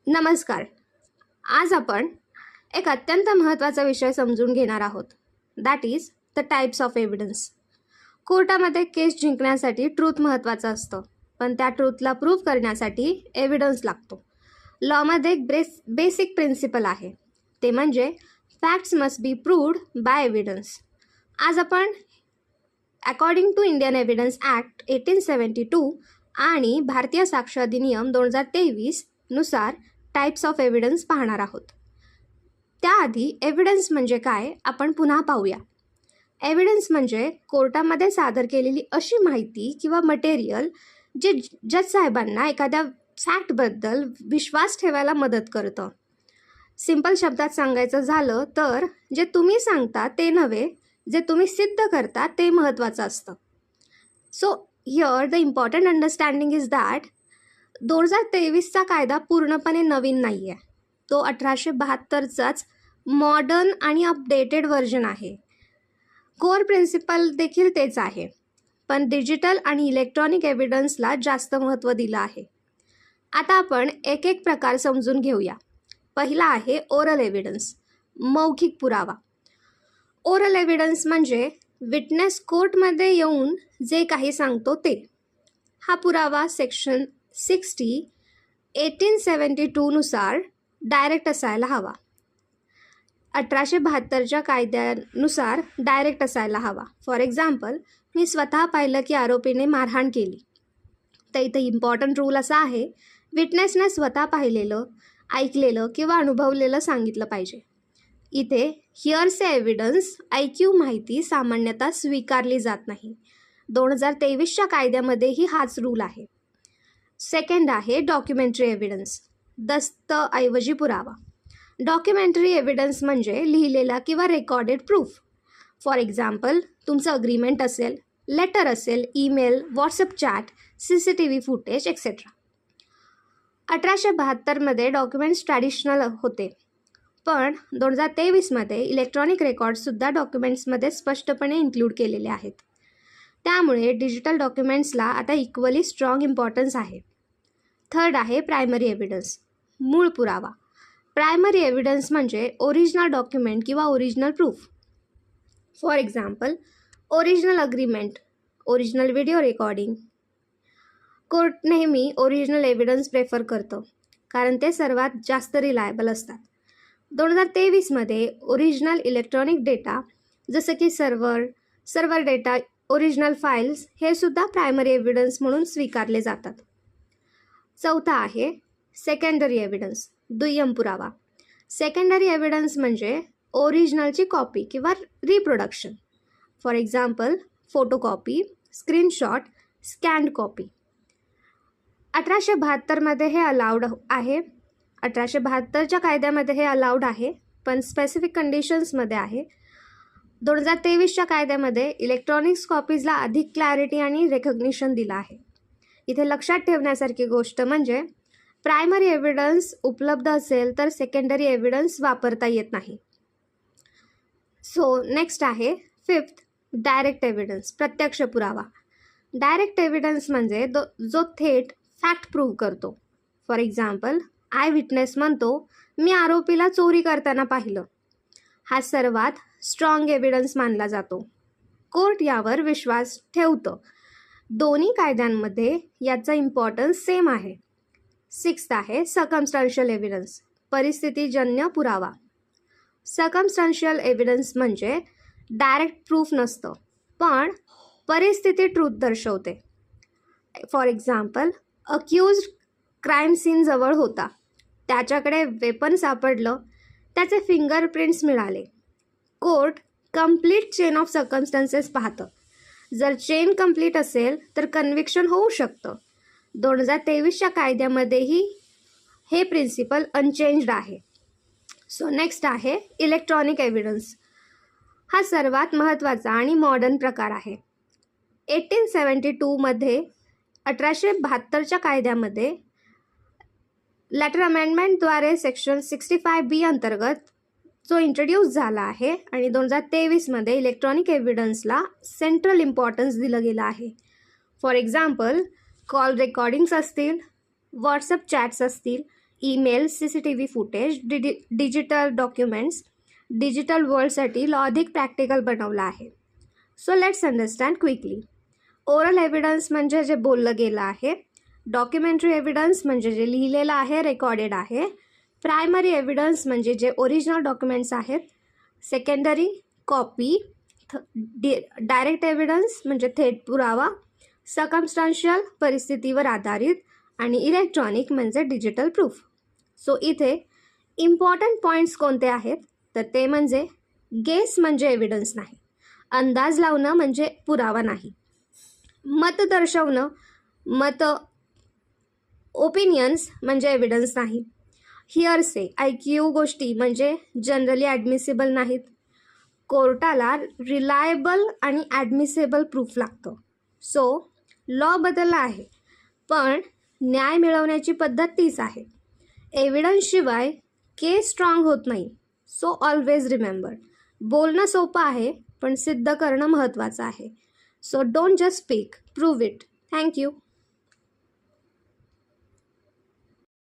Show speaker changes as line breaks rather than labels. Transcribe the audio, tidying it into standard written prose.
नमस्कार. आज आपण एक अत्यंत महत्त्वाचा विषय समजून घेणार आहोत. That is the types of evidence. कोर्टामध्ये केस जिंकण्यासाठी ट्रूथ महत्त्वाचं असतं, पण त्या ट्रूथला प्रूव्ह करण्यासाठी एव्हिडन्स लागतो. लॉमध्ये एक बेसिक प्रिन्सिपल आहे, ते म्हणजे facts must be proved by evidence. आज आपण according to Indian Evidence Act 1872 आणि भारतीय साक्ष अधिनियम 2023 नुसार टाइप्स ऑफ एव्हिडन्स पाहणार आहोत. त्याआधी एव्हिडन्स म्हणजे काय आपण पुन्हा पाहूया. एव्हिडन्स म्हणजे कोर्टामध्ये सादर केलेली अशी माहिती किंवा मटेरियल जे जज साहेबांना एखाद्या फॅक्टबद्दल विश्वास ठेवायला मदत करतं. सिंपल शब्दात सांगायचं झालं तर जे तुम्ही सांगता ते नव्हे, जे तुम्ही सिद्ध करता ते महत्त्वाचं असतं. So here the important understanding is that 2023चा कायदा पूर्णपणे नवीन नाही आहे. तो 1872चाच मॉडर्न आणि अपडेटेड व्हर्जन आहे. कोर प्रिन्सिपल देखील तेच आहे, पण डिजिटल आणि इलेक्ट्रॉनिक एव्हिडन्सला जास्त महत्त्व दिलं आहे. आता आपण एक एक प्रकार समजून घेऊया. पहिला आहे ओरल एव्हिडन्स, मौखिक पुरावा. ओरल एव्हिडन्स म्हणजे विटनेस कोर्टमध्ये येऊन जे काही सांगतो ते. हा पुरावा सेक्शन 60 1872 नुसार डायरेक्ट असायला हवा. 1872च्या कायद्यानुसार डायरेक्ट असायला हवा. फॉर एक्झाम्पल, मी स्वतः पाहिलं की आरोपीने मारहाण केली, तर इथं इम्पॉर्टंट रूल असा आहे, विटनेसने स्वतः पाहिलेलं, ऐकलेलं किंवा अनुभवलेलं सांगितलं पाहिजे. इथे हिअरसे एव्हिडन्स ऐकीव माहिती सामान्यतः स्वीकारली जात नाही. 2023च्या कायद्यामध्येही हाच रूल आहे. सेकंड आहे डॉक्युमेंटरी एव्हिडन्स, दस्तऐवजी पुरावा. डॉक्युमेंटरी एव्हिडन्स म्हणजे लिहिलेला किंवा रेकॉर्डेड प्रूफ. फॉर एक्झाम्पल, तुमचं अग्रीमेंट असेल, लेटर असेल, email, WhatsApp chat, CCTV footage etcetera. 1872मध्ये डॉक्युमेंट्स ट्रॅडिशनल होते, पण 2023मध्ये इलेक्ट्रॉनिक रेकॉर्ड्ससुद्धा डॉक्युमेंट्समध्ये स्पष्टपणे इन्क्लूड केलेले आहेत. त्यामुळे डिजिटल डॉक्युमेंट्सला आता इक्वली स्ट्रॉंग इम्पॉर्टन्स आहे. थर्ड आहे प्रायमरी एव्हिडन्स, मूळ पुरावा. प्रायमरी एव्हिडन्स म्हणजे ओरिजिनल डॉक्युमेंट किंवा original proof. For example, original agreement, original video recording. Court नेहमी ओरिजिनल एव्हिडन्स प्रेफर करतं, कारण ते सर्वात जास्त रिलायबल असतात. 2023मध्ये ओरिजिनल इलेक्ट्रॉनिक डेटा जसं की सर्व्हर डेटा, ओरिजिनल फाईल्स हे सुद्धा प्रायमरी एव्हिडन्स म्हणून स्वीकारले जातात. चौथा आहे सेकंडरी एव्हिडन्स, दुय्यम पुरावा. सेकंडरी एव्हिडन्स म्हणजे ओरिजिनलची कॉपी किंवा reproduction. For example, photocopy, screenshot, scanned copy. 1872मध्ये हे अलाउड आहे. 1872च्या कायद्यामध्ये हे अलाउड आहे, पण स्पेसिफिक कंडिशन्समध्ये आहे. 2023च्या कायद्यामध्ये इलेक्ट्रॉनिक्स कॉपीजला अधिक क्लॅरिटी आणि रेकग्निशन दिलं आहे. इथे लक्षात ठेवण्यासारखी गोष्ट म्हणजे प्रायमरी एव्हिडन्स उपलब्ध असेल तर सेकंडरी एव्हिडन्स वापरता येत नाही. सो नेक्स्ट आहे फिफ्थ डायरेक्ट एव्हिडन्स, प्रत्यक्ष पुरावा. डायरेक्ट एव्हिडन्स म्हणजे जो थेट फॅक्ट प्रूव्ह करतो. फॉर एक्झाम्पल, आय विटनेस म्हणतो, मी आरोपीला चोरी करताना पाहिलं. हा सर्वात स्ट्रॉंग एव्हिडन्स मानला जातो. कोर्ट यावर विश्वास ठेवतं. दोन्ही कायद्यांमध्ये याचा इम्पॉर्टन्स सेम आहे. सिक्स्थ आहे सर्कमस्टन्शियल एव्हिडन्स, परिस्थितीजन्य पुरावा. सर्कमस्टन्शियल एव्हिडन्स म्हणजे डायरेक्ट प्रूफ नसतं, पण परिस्थिती ट्रूथ दर्शवते. For example, accused crime scene जवळ होता, त्याच्याकडे वेपन सापडलं, त्याचे फिंगरप्रिंट्स मिळाले. Court complete chain of circumstances पाहतं. जर चेन कंप्लीट असेल तर कन्व्हिक्शन होऊ शकतं. 2023च्या कायद्यामध्येही हे प्रिन्सिपल अनचेंज्ड आहे. सो नेक्स्ट आहे इलेक्ट्रॉनिक एव्हिडन्स. हा सर्वात महत्त्वाचा आणि मॉडर्न प्रकार आहे. 1872मध्ये 1872च्या कायद्यामध्ये लॅटर अमेंडमेंटद्वारे सेक्शन 65B अंतर्गत जो इंट्रोड्यूस झाला आहे आणि 2023मध्ये इलेक्ट्रॉनिक एव्हिडन्सला सेंट्रल इम्पॉर्टन्स दिलं गेलं आहे. फॉर एक्झाम्पल, कॉल रेकॉर्डिंग्स असतील, व्हॉट्सअप चॅट्स असतील, email, CCTV footage, digital documents, digital वर्ल्डसाठी लॉ अधिक प्रॅक्टिकल बनवला आहे. So let's understand quickly. Oral evidence म्हणजे जे बोललं गेलं आहे. डॉक्युमेंटरी एव्हिडन्स म्हणजे जे लिहिलेलं आहे, रेकॉर्डेड आहे. प्रायमरी एव्हिडन्स म्हणजे जे ओरिजिनल डॉक्युमेंट्स आहेत. Secondary copy. डायरेक्ट एव्हिडन्स म्हणजे थेट पुरावा. सकमस्टान्शियल परिस्थितीवर आधारित. आणि इलेक्ट्रॉनिक म्हणजे डिजिटल प्रूफ. सो इथे इम्पॉर्टंट पॉईंट्स कोणते आहेत तर ते म्हणजे गेस म्हणजे एव्हिडन्स नाही, अंदाज लावणं म्हणजे पुरावा नाही, मत दर्शवणं, ओपिनियन्स म्हणजे एव्हिडन्स नाही, हिअरसे ऐकीव गोष्टी म्हणजे जनरली ॲडमिसिबल नाहीत. कोर्टाला रिलायबल आणि ॲडमिसेबल प्रूफ लागतं. सो लॉ बदलला आहे पण न्याय मिळवण्याची पद्धत तीच आहे. एव्हिडन्सशिवाय केस स्ट्रॉंग होत नाही. सो ऑलवेज रिमेंबर, बोलणं सोपं आहे पण सिद्ध करणं महत्त्वाचं आहे. So don't just speak, prove it. Thank you.